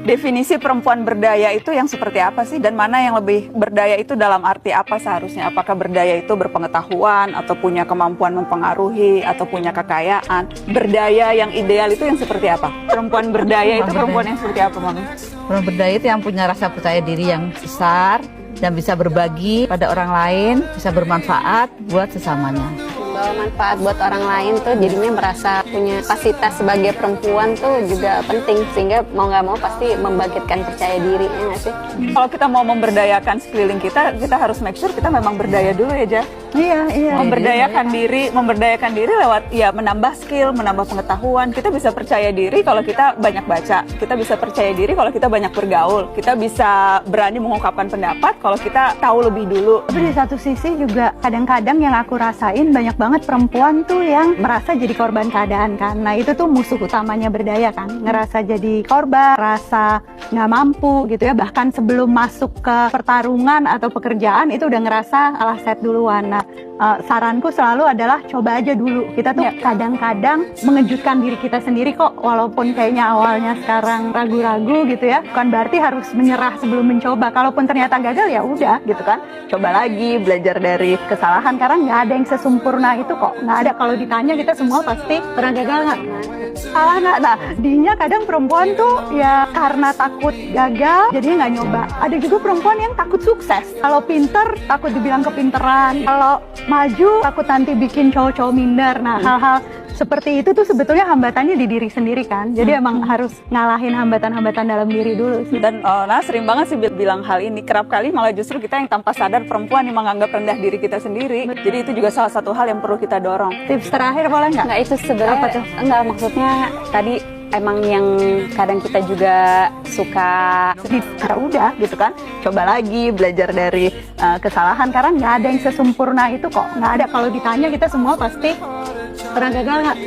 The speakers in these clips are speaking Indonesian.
Definisi perempuan berdaya itu yang seperti apa sih? Dan mana yang lebih berdaya itu dalam arti apa seharusnya? Apakah berdaya itu berpengetahuan atau punya kemampuan mempengaruhi atau punya kekayaan? Berdaya yang ideal itu yang seperti apa? Perempuan berdaya itu perempuan yang seperti apa, Mami? Perempuan berdaya itu yang punya rasa percaya diri yang besar dan bisa berbagi pada orang lain, bisa bermanfaat buat sesamanya. Membawa manfaat buat orang lain tuh jadinya merasa punya kapasitas sebagai perempuan tuh juga penting, sehingga mau nggak mau pasti membangkitkan percaya diri, ya nggak sih? Kalau kita mau memberdayakan sekeliling kita harus make sure kita memang berdaya dulu ya, Ja. Iya. Memberdayakan diri lewat ya menambah skill, menambah pengetahuan. Kita bisa percaya diri kalau kita banyak baca, kita bisa percaya diri kalau kita banyak bergaul, kita bisa berani mengungkapkan pendapat kalau kita tahu lebih dulu. Tapi di satu sisi juga kadang-kadang yang aku rasain banyak banget perempuan tuh yang merasa jadi korban keadaan kan. Nah itu tuh musuh utamanya berdaya kan, ngerasa jadi korban, rasa nggak mampu gitu ya. Bahkan sebelum masuk ke pertarungan atau pekerjaan itu udah ngerasa kalah set duluan. Nah saranku selalu adalah coba aja dulu. Kita tuh kadang-kadang mengejutkan diri kita sendiri kok, walaupun kayaknya awalnya sekarang ragu-ragu gitu ya. Bukan berarti harus menyerah sebelum mencoba. Kalaupun ternyata gagal ya udah gitu kan. Coba lagi, belajar dari kesalahan. Karena nggak ada yang sesempurna itu kok. Nggak ada, kalau ditanya kita semua pasti pernah gagal nggak? Salah nggak? Nah, dinya kadang perempuan tuh ya karena takut gagal jadinya nggak nyoba. Ada juga perempuan yang takut sukses. Kalau pinter takut dibilang kepinteran. Kalau maju takut nanti bikin cowok-cowok minder. Nah, hal-hal seperti itu tuh sebetulnya hambatannya di diri sendiri kan. Jadi emang harus ngalahin hambatan-hambatan dalam diri dulu sih. Dan sering banget sih bilang hal ini. Kerap kali malah justru kita yang tanpa sadar perempuan yang menganggap rendah diri kita sendiri. Jadi itu juga salah satu hal yang perlu kita dorong. Tips terakhir boleh nggak? Nggak, itu sebenarnya enggak, maksudnya tadi emang yang kadang kita juga suka Ya udah gitu kan, coba lagi, belajar dari kesalahan. Karena nggak ada yang sesempurna itu kok. Nggak ada, kalau ditanya kita semua pasti pernah gagal nggak?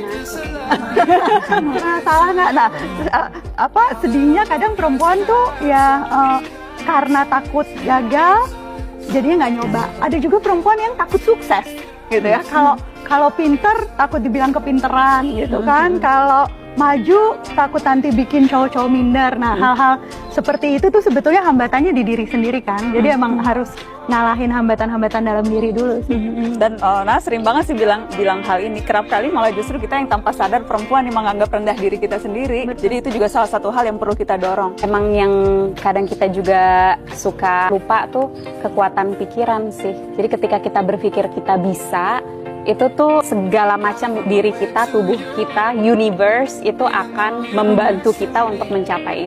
Salah nggak? Nah, sedihnya kadang perempuan tuh ya karena takut gagal jadinya nggak nyoba. Ada juga perempuan yang takut sukses gitu ya. Kalau pinter takut dibilang kepinteran gitu kan. Kalau maju takut nanti bikin cowok-cowok minder. Nah, hal-hal seperti itu tuh sebetulnya hambatannya di diri sendiri kan. Jadi emang harus ngalahin hambatan-hambatan dalam diri dulu sih. Dan sering banget sih bilang hal ini. Kerap kali malah justru kita yang tanpa sadar perempuan yang menganggap rendah diri kita sendiri. Jadi itu juga salah satu hal yang perlu kita dorong. emang yang kadang kita juga suka lupa tuh kekuatan pikiran sih. Jadi ketika kita berpikir kita bisa, itu tuh segala macam diri kita, tubuh kita, universe itu akan membantu kita untuk mencapai